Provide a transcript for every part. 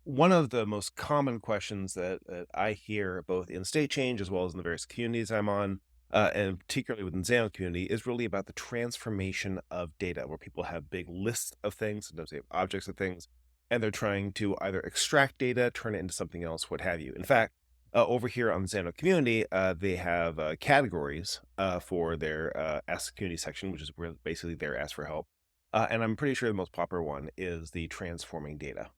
One of the most common questions that I hear both in state change as well as in the various communities I'm on, and particularly within Xano community, is really about the transformation of data, where people have big lists of things, sometimes they have objects of things, and they're trying to either extract data, turn it into something else, what have you. In fact, over here on the Xano community, they have categories for their Ask Community section, which is where basically their ask for help. And I'm pretty sure the most popular one is the transforming data.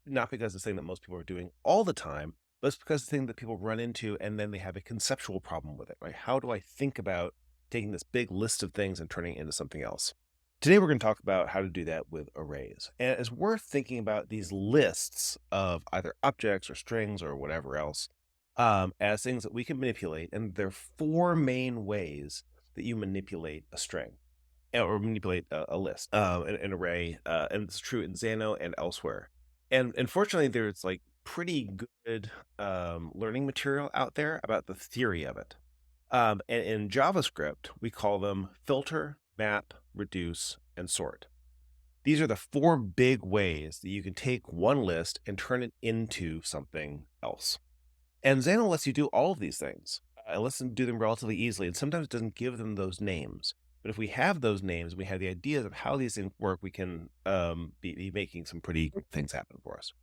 Not because it's the thing that most people are doing all the time, but it's because it's the thing that people run into and then they have a conceptual problem with it, right? How do I think about taking this big list of things and turning it into something else? Today, we're going to talk about how to do that with arrays. And it's worth thinking about these lists of either objects or strings or whatever else as things that we can manipulate. And there are four main ways that you manipulate a string or manipulate a list, an array, and it's true in Xano and elsewhere. And unfortunately, there's like pretty good learning material out there about the theory of it. And in JavaScript, we call them filter, map, reduce, and sort. These are the four big ways that you can take one list and turn it into something else. And Xano lets you do all of these things. It lets them do them relatively easily, and sometimes it doesn't give them those names. But if we have those names, we have the ideas of how these things work, we can be making some pretty good things happen for us.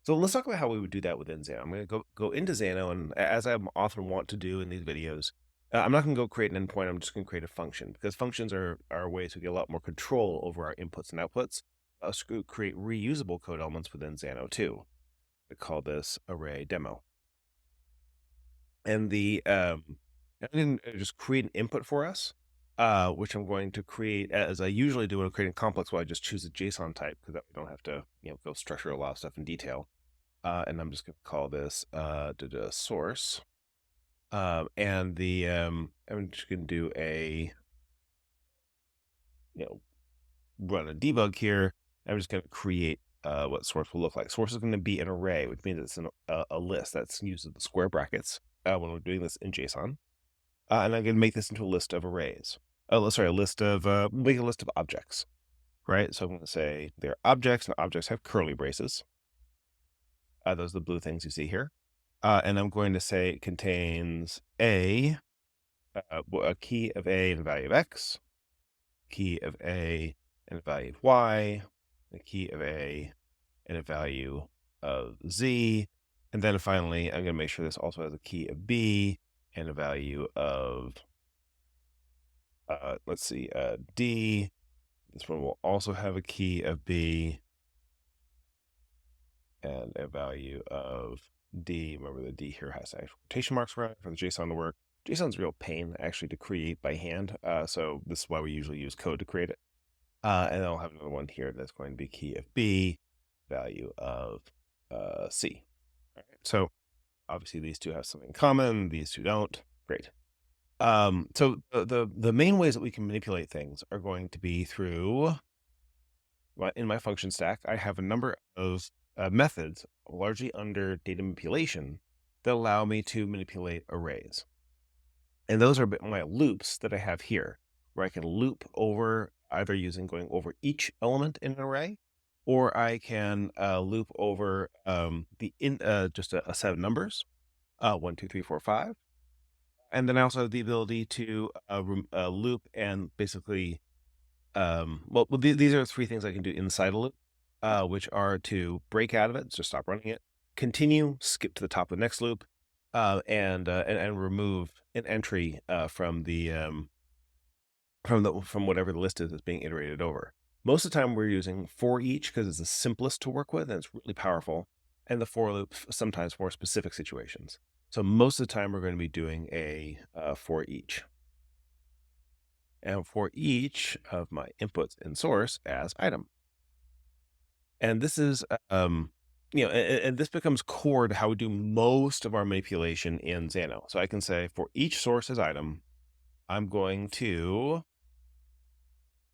So let's talk about how we would do that within Xano. I'm going to go into Xano, and as I often want to do in these videos, I'm not going to go create an endpoint. I'm just going to create a function because functions are ways to get a lot more control over our inputs and outputs. Us create reusable code elements within Xano too. We call this array demo. And I'm going to just create an input for us, which I'm going to create as I usually do when I'm creating complex. Well, I just choose a JSON type because that we don't have to, go structure a lot of stuff in detail. And I'm just going to call this source. And I'm just going to do run a debug here. I'm just going to create what source will look like. Source is going to be an array, which means it's a list that's used the square brackets when we're doing this in JSON. And I'm going to make this into a list of arrays. Oh, sorry, make a list of objects, right? So I'm going to say they're objects, and objects have curly braces. Those are the blue things you see here. And I'm going to say it contains a key of A and a value of X, key of A and a value of Y, a key of A and a value of Z. And then finally, I'm going to make sure this also has a key of B and a value of, D. This one will also have a key of B and a value of D. Remember, the D here has actual quotation marks around it for the JSON to work. JSON's a real pain actually to create by hand. So this is why we usually use code to create it. And then I'll have another one here that's going to be key of B, value of C. All right. So obviously these two have something in common. These two don't. Great. So the main ways that we can manipulate things are going to be through, in my function stack, I have a number of methods, largely under data manipulation, that allow me to manipulate arrays. And those are my loops that I have here, where I can loop over either going over each element in an array, or I can loop over just a set of numbers, 1, 2, 3, 4, 5. And then I also have the ability to loop and basically, these are three things I can do inside a loop, which are to break out of it, so stop running it, continue, skip to the top of the next loop, and remove an entry from whatever the list is that's being iterated over. Most of the time, we're using for each because it's the simplest to work with and it's really powerful, and the for loop sometimes for specific situations. So most of the time, we're going to be doing a for each. And for each of my inputs in source as item. And this is, and this becomes core to how we do most of our manipulation in Xano. So I can say for each source as item, I'm going to,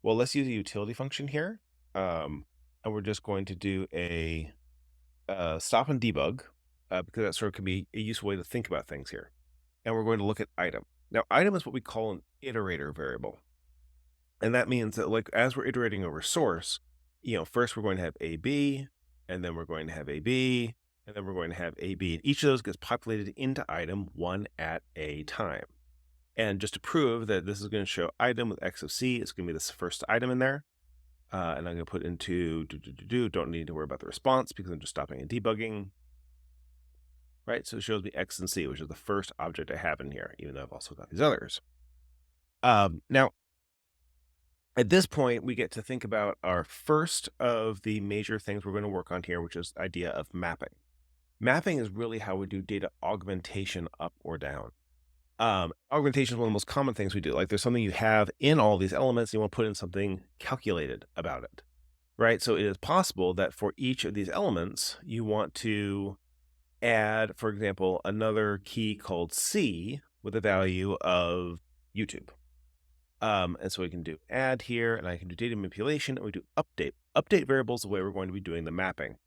let's use a utility function here. And we're just going to do a stop and debug because that sort of can be a useful way to think about things here. And we're going to look at item. Now, item is what we call an iterator variable. And that means that as we're iterating over source, first we're going to have AB, and then we're going to have AB, and then we're going to have AB. And each of those gets populated into item one at a time. And just to prove that this is going to show item with X of C, it's going to be this first item in there. And I'm going to put into don't need to worry about the response because I'm just stopping and debugging. Right, so it shows me X and C, which is the first object I have in here, even though I've also got these others. Now, at this point, we get to think about our first of the major things we're going to work on here, which is the idea of mapping. Mapping is really how we do data augmentation up or down. Augmentation is one of the most common things we do. Like there's something you have in all these elements, you want to put in something calculated about it, right? So it is possible that for each of these elements, you want to add, for example, another key called C with a value of YouTube. And so we can do add here, and I can do data manipulation, and we do update. Update variable is the way we're going to be doing the mapping.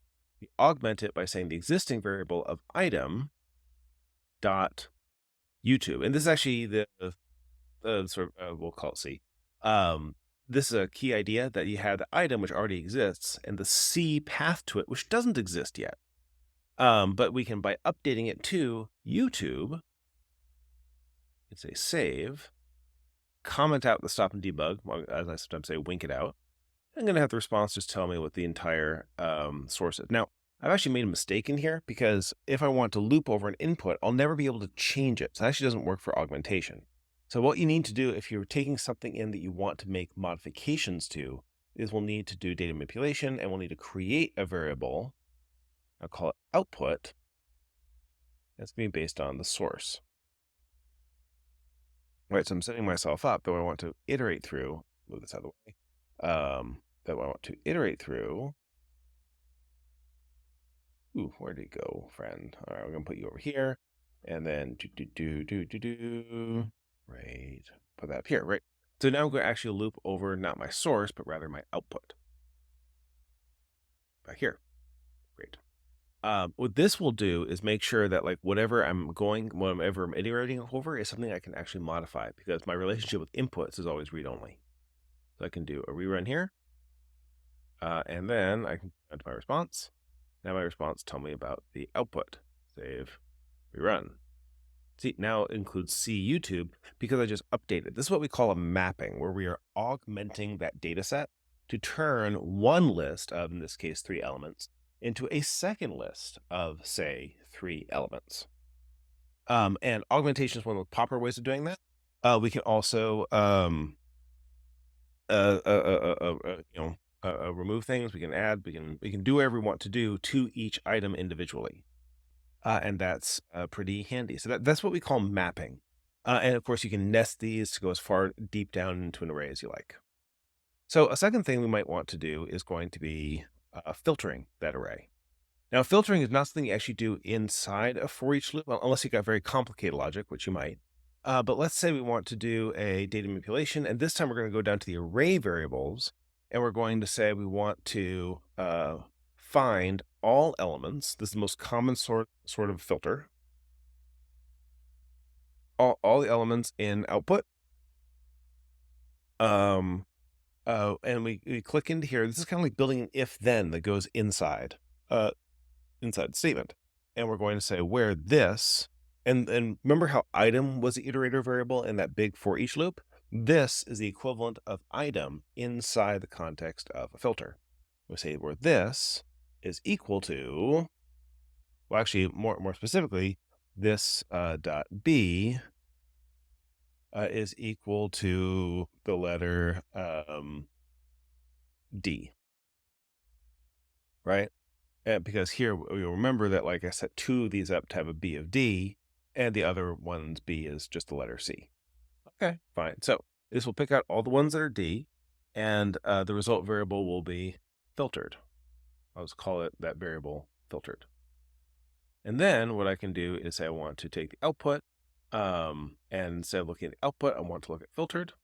We augment it by saying the existing variable of item dot YouTube. And this is actually the sort of, we'll call it C. This is a key idea that you have the item which already exists and the C path to it, which doesn't exist yet. But we can, by updating it to YouTube, it's a save, comment out the stop and debug, as I sometimes say, wink it out. I'm going to have the response just tell me what the entire source is. Now, I've actually made a mistake in here because if I want to loop over an input, I'll never be able to change it. So it actually doesn't work for augmentation. So what you need to do if you're taking something in that you want to make modifications to is we'll need to do data manipulation, and we'll need to create a variable. I'll call it output. That's going to be based on the source. Right, so I'm setting myself up that I want to iterate through. Move this out of the way. That I want to iterate through. Ooh, where'd it go, friend? All right, we're gonna put you over here, and then right, put that up here, right? So now I'm going to actually loop over not my source, but rather my output. Back here, great. What this will do is make sure that like whatever I'm iterating over is something I can actually modify, because my relationship with inputs is always read-only. So I can do a rerun here, and then I can go to my response. Now my response tell me about the output. Save, rerun. See, now it includes C YouTube because I just updated. This is what we call a mapping, where we are augmenting that data set to turn one list of, in this case, 3 elements, into a second list of, say, 3 elements. And augmentation is one of the popular ways of doing that. We can also, remove things. We can add. We can do whatever we want to do to each item individually, and that's pretty handy. So that's what we call mapping. And of course, you can nest these to go as far deep down into an array as you like. So a second thing we might want to do is going to be filtering that array. Now, filtering is not something you actually do inside a for each loop, well, unless you got very complicated logic, which you might. But let's say we want to do a data manipulation, and this time we're going to go down to the array variables, and we're going to say we want to find all elements. This is the most common sort of filter. All the elements in output. And we click into here. This is kind of like building an if-then that goes inside the statement. And we're going to say where this, and remember how item was the iterator variable in that big for each loop? This is the equivalent of item inside the context of a filter. We say where this is equal to, well, actually more specifically, this dot B is equal to the letter D, right? Because here you'll remember that, like I set 2 of these up to have a B of D, and the other one's B is just the letter C. Okay, fine. So this will pick out all the ones that are D, and the result variable will be filtered. I'll just call it that variable filtered. And then what I can do is say I want to take the output, and instead of looking at the output, I want to look at filtered.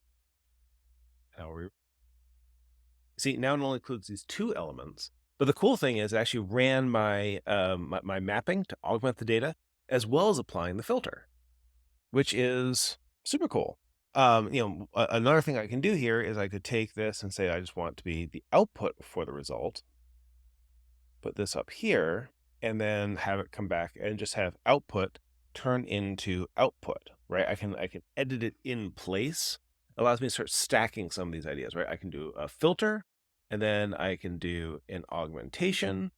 See, now it only includes these 2 elements. But the cool thing is I actually ran my, my mapping to augment the data, as well as applying the filter, which is super cool. Another thing I can do here is I could take this and say I just want to be the output for the result. put this up here, and then have it come back and just have output turn into output, right? I can edit it in place. It allows me to start stacking some of these ideas, right? I can do a filter, and then I can do an augmentation,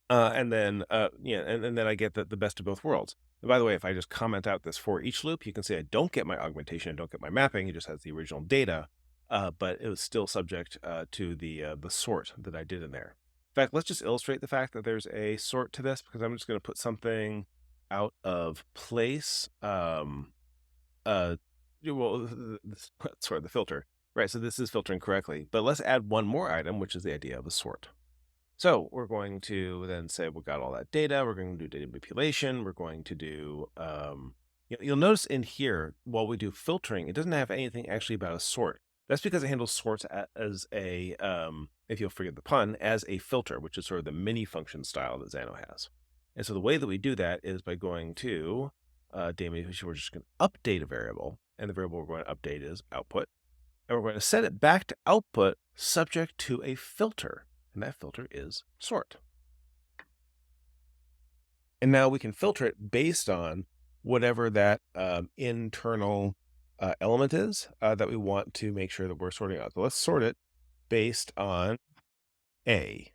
and then and then I get the best of both worlds. And by the way, if I just comment out this for each loop, you can see I don't get my augmentation, I don't get my mapping. It just has the original data, but it was still subject to the sort that I did in there. In fact, let's just illustrate the fact that there's a sort to this, because I'm just going to put something out of place. Well, sorry, the filter, right? So this is filtering correctly, but let's add one more item, which is the idea of a sort. So we're going to then say we got all that data. We're going to do data manipulation. We're going to do, you'll notice in here, while we do filtering, it doesn't have anything actually about a sort. That's because it handles sorts as a, if you'll forgive the pun, as a filter, which is sort of the mini function style that Xano has. And so the way that we do that is by going to data manipulation. We're just going to update a variable, and the variable we're going to update is output. And we're going to set it back to output subject to a filter. And that filter is sort. And now we can filter it based on whatever that internal element is that we want to make sure that we're sorting out. So let's sort it based on A.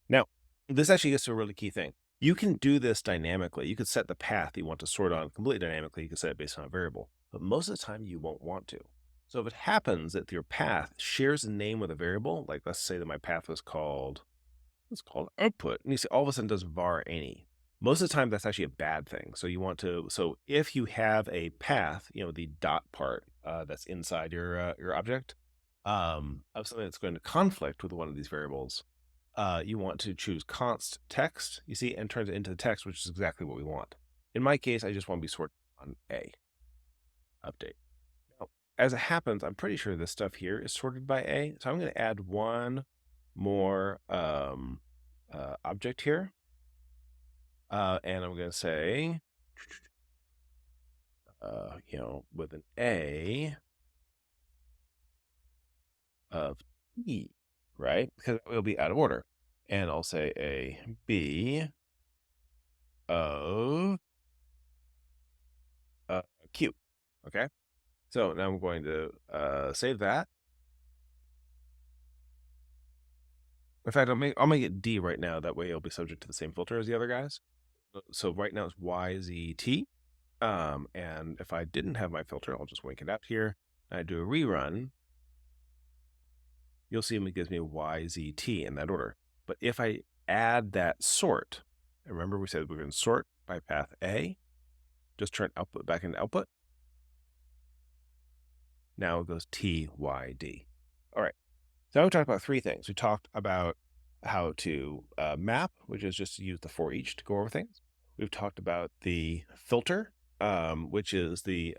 Now, this actually gets to a really key thing. You can do this dynamically. You could set the path you want to sort on completely dynamically. You can set it based on a variable, but most of the time you won't want to. So if it happens that your path shares a name with a variable, like let's say that my path was called, it's called output, and you see all of a sudden does var any. Most of the time that's actually a bad thing. So you want to, so if you have a path, the dot part that's inside your object of something that's going to conflict with one of these variables, you want to choose const text, you see, and turns it into the text, which is exactly what we want. In my case, I just want to be sorted on A. Update. As it happens, I'm pretty sure this stuff here is sorted by A. So I'm going to add one more object here. And I'm going to say, with an A of E, right? Because it will be out of order. And I'll say a B of Q, okay? So now I'm going to save that. In fact, I'll make it D right now. That way it'll be subject to the same filter as the other guys. So right now it's YZT. And if I didn't have my filter, I'll just wink it out here. I do a rerun. You'll see it gives me YZT in that order. But if I add that sort, remember we said we're going to sort by path A, just turn output back into output. Now it goes TYD. All right. So now we talked about three things. We talked about how to map, which is just to use the for each to go over things. We've talked about the filter, which is the,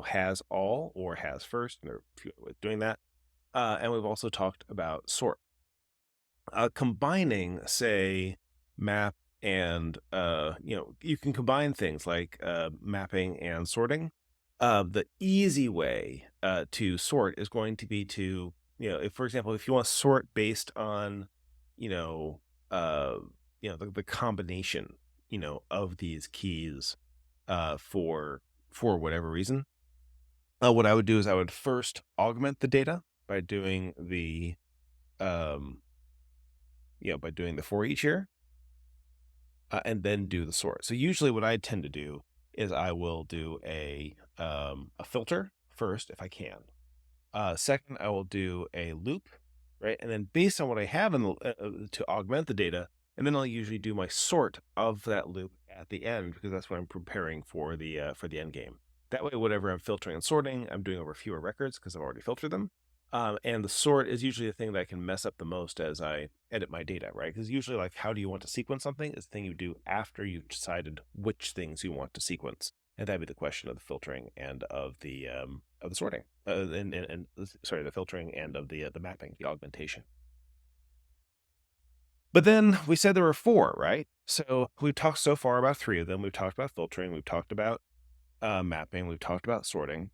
has all or has first. And there are a few ways of doing that. And we've also talked about sort. Combining, say, map and, you can combine things like mapping and sorting. The easy way to sort is going to be to, if, for example, if you want to sort based on, the combination, of these keys for whatever reason, what I would do is I would first augment the data by doing the, by doing the for each here, and then do the sort. So usually what I tend to do is I will do a filter first if I can. Second, I will do a loop, right? And then based on what I have in the, to augment the data, and then I'll usually do my sort of that loop at the end, because that's what I'm preparing for the end game. That way, whatever I'm filtering and sorting, I'm doing over fewer records because I've already filtered them. And the sort is usually the thing that I can mess up the most as I edit my data, right? Because usually, like, how do you want to sequence something is the thing you do after you've decided which things you want to sequence, and that'd be the question of the filtering and of the sorting, and sorry, the filtering and of the mapping, the augmentation. But then we said there were four, right? So we've talked so far about three of them. We've talked about filtering. We've talked about mapping. We've talked about sorting.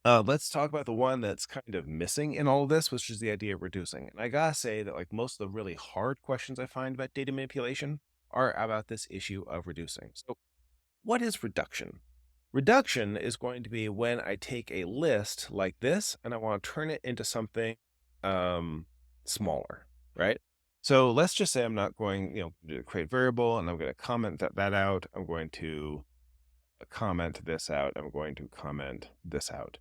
Let's talk about the one that's kind of missing in all of this, which is the idea of reducing. And I gotta say that like most of the really hard questions I find about data manipulation are about this issue of reducing. So what is reduction? Reduction is going to be when I take a list like this and I want to turn it into something um, smaller, right? So let's just say I'm not going, to create variable and I'm going to comment that out. I'm going to comment this out. I'm going to comment this out.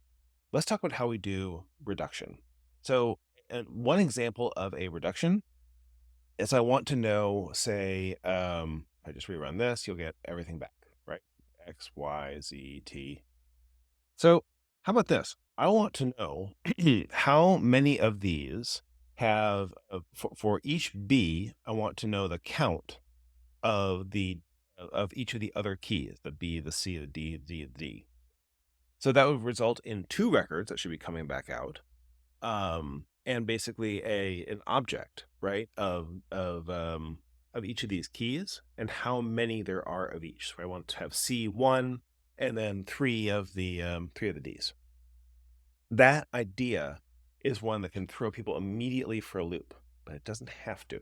Let's talk about how we do reduction. So one example of a reduction is I want to know, say, I just rerun this, you'll get everything back, right? X, Y, Z, T. So how about this? I want to know how many of these have, for each B, I want to know the count of each of the other keys, the B, the C, the D, the D. So that would result in 2 records that should be coming back out. And basically an object, right, of each of these keys and how many there are of each. So I want to have C1 and then 3 of the Ds. That idea is one that can throw people immediately for a loop, but it doesn't have to.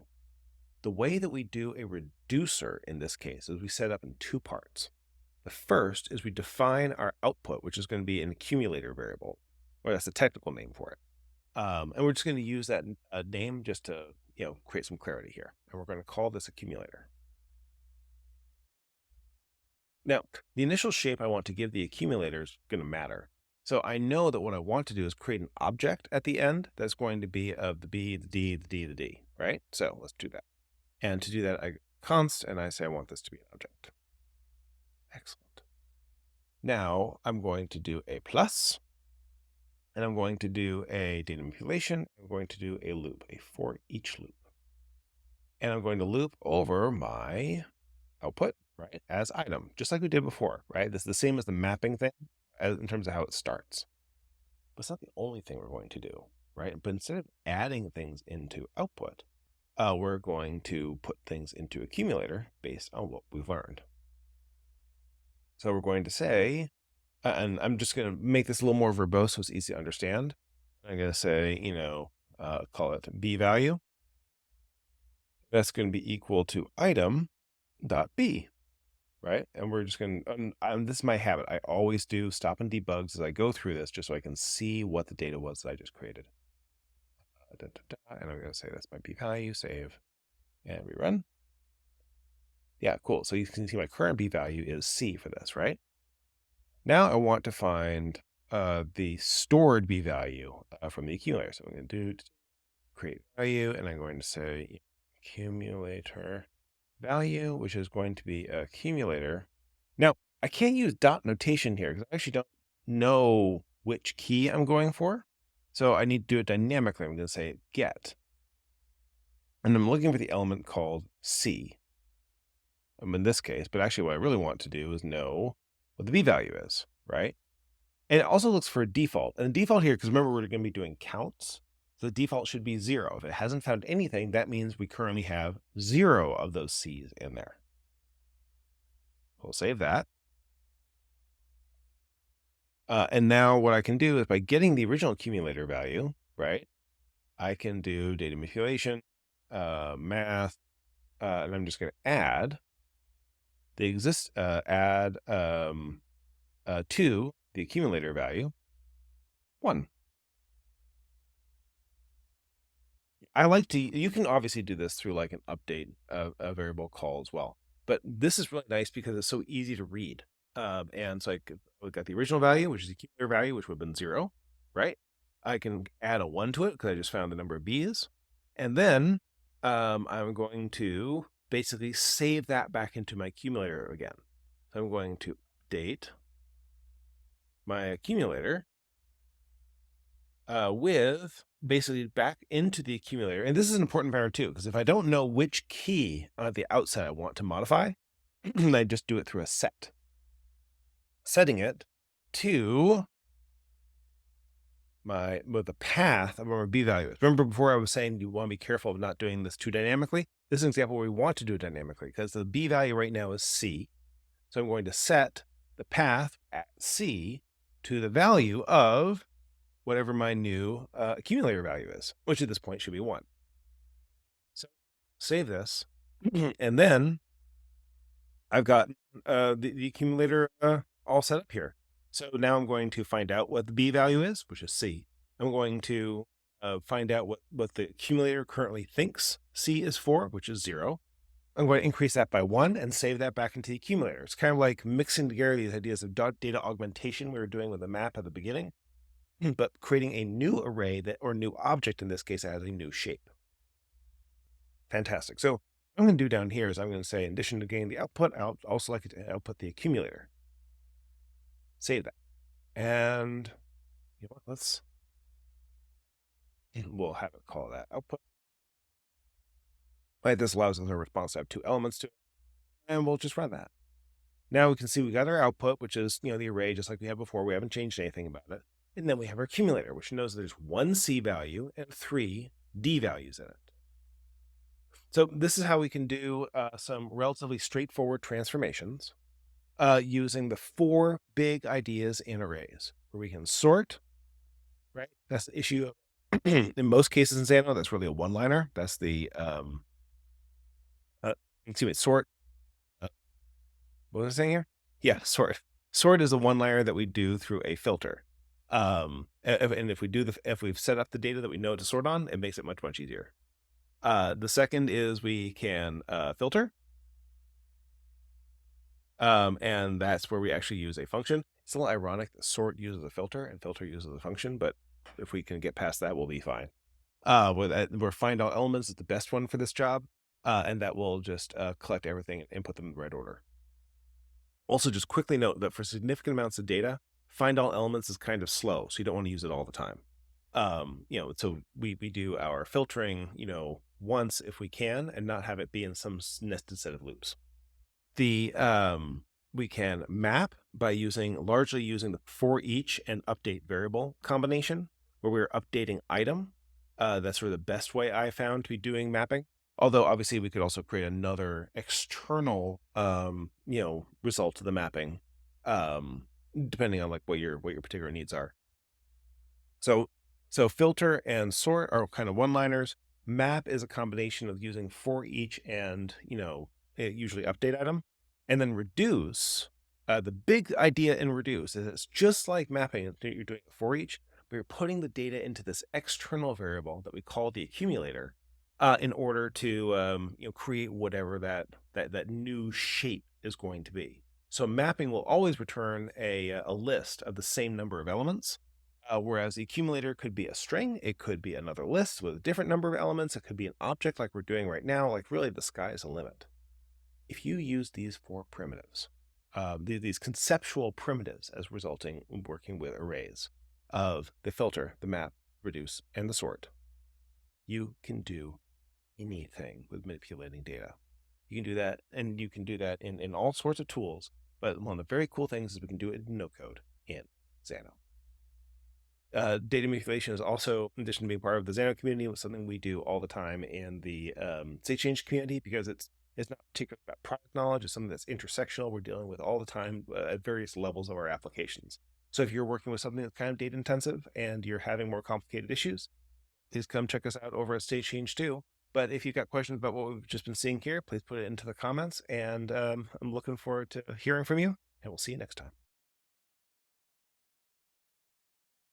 The way that we do a reducer in this case is we set up in 2 parts. The first is we define our output, which is going to be an accumulator variable, or that's the technical name for it. And we're just going to use that name just to, create some clarity here. And we're going to call this accumulator. Now, the initial shape I want to give the accumulator is going to matter. So I know that what I want to do is create an object at the end that's going to be of the B, the D, the D, the D, right? So let's do that. And to do that, I const, and I say I want this to be an object. Excellent. Now I'm going to do a plus, and I'm going to do a data manipulation. I'm going to do a loop, a for each loop. And I'm going to loop over my output, right, as item, just like we did before, right? This is the same as the mapping thing in terms of how it starts. But it's not the only thing we're going to do, right? But instead of adding things into output, we're going to put things into accumulator based on what we've learned. So we're going to say, and I'm just going to make this a little more verbose so it's easy to understand. I'm going to say, call it B value. That's going to be equal to item dot B, right? And we're just going to, this is my habit. I always do stop and debugs as I go through this just so I can see what the data was that I just created. And I'm going to say that's my B value, save, and rerun. Yeah, cool. So you can see my current B value is C for this, right? Now I want to find the stored B value from the accumulator. So I'm going to do create value, and I'm going to say accumulator value, which is going to be accumulator. Now, I can't use dot notation here because I actually don't know which key I'm going for. So I need to do it dynamically. I'm going to say get. And I'm looking for the element called C. In this case, but actually what I really want to do is know what the B value is, right? And it also looks for a default. And the default here, because remember, we're going to be doing counts. So the default should be 0. If it hasn't found anything, that means we currently have 0 of those C's in there. We'll save that. And now what I can do is by getting the original accumulator value, right, I can do data manipulation, math, and I'm just going to add the to the accumulator value 1. I like to, you can obviously do this through like an update of a variable call as well, but this is really nice because it's so easy to read. And so we've got the original value, which is the accumulator value, which would have been 0, right? I can add a 1 to it because I just found the number of B's. And then I'm going to basically save that back into my accumulator again. So I'm going to update my accumulator with basically back into the accumulator. And this is an important pattern too, because if I don't know which key at the outset I want to modify, I just do it through a set. Setting it to with the path of where my B value is. Remember before I was saying you want to be careful of not doing this too dynamically? This is an example where we want to do it dynamically because the B value right now is C. So I'm going to set the path at C to the value of whatever my new accumulator value is, which at this point should be 1. So save this, and then I've got the accumulator all set up here. So now I'm going to find out what the B value is, which is C. I'm going to find out what the accumulator currently thinks C is for, which is 0. I'm going to increase that by 1 and save that back into the accumulator. It's kind of like mixing together these ideas of data augmentation we were doing with the map at the beginning, but creating a new array or new object in this case that has a new shape. Fantastic. So what I'm going to do down here is I'm going to say, in addition to getting the output, I'll also like it to output the accumulator. Save that. And you know what, we'll have it call that output. Right, this allows us our response to have 2 elements to it, and we'll just run that. Now we can see we got our output, which is, the array just like we had before. We haven't changed anything about it. And then we have our accumulator, which knows there's 1 C value and 3 D values in it. So this is how we can do some relatively straightforward transformations using the 4 big ideas in arrays, where we can sort, right? That's the issue of, in most cases in Xano, that's really a one-liner. That's the, sort. What was I saying here? Yeah, sort. Sort is a one-liner that we do through a filter. And if we've set up the data that we know to sort on, it makes it much, much easier. The second is we can filter. And that's where we actually use a function. It's a little ironic that sort uses a filter and filter uses a function, but if we can get past that, we'll be fine. Where find all elements is the best one for this job, and that will just collect everything and put them in the right order. Also, just quickly note that for significant amounts of data, find all elements is kind of slow, so you don't want to use it all the time. So we do our filtering, once if we can, and not have it be in some nested set of loops. We can map by largely using the for each and update variable combination, where we're updating item. That's sort of the best way I found to be doing mapping. Although obviously we could also create another external, result to the mapping, depending on like what your particular needs are. So filter and sort are kind of one-liners. Map is a combination of using for each and, usually update item. And then reduce, the big idea in reduce is it's just like mapping. You're doing for each, but you're putting the data into this external variable that we call the accumulator, in order to create whatever that new shape is going to be. So mapping will always return a list of the same number of elements, whereas the accumulator could be a string, it could be another list with a different number of elements, it could be an object like we're doing right now. Like really, the sky is the limit. If you use these 4 primitives, these conceptual primitives as resulting in working with arrays of the filter, the map, reduce, and the sort, you can do anything with manipulating data. You can do that, and you can do that in all sorts of tools, but one of the very cool things is we can do it in no code in Xano. Data manipulation is also, in addition to being part of the Xano community, something we do all the time in the state change community, because it's not particularly about product knowledge. It's something that's intersectional. We're dealing with all the time at various levels of our applications. So if you're working with something that's kind of data intensive and you're having more complicated issues, please come check us out over at State Change too. But if you've got questions about what we've just been seeing here, please put it into the comments. And I'm looking forward to hearing from you, and we'll see you next time.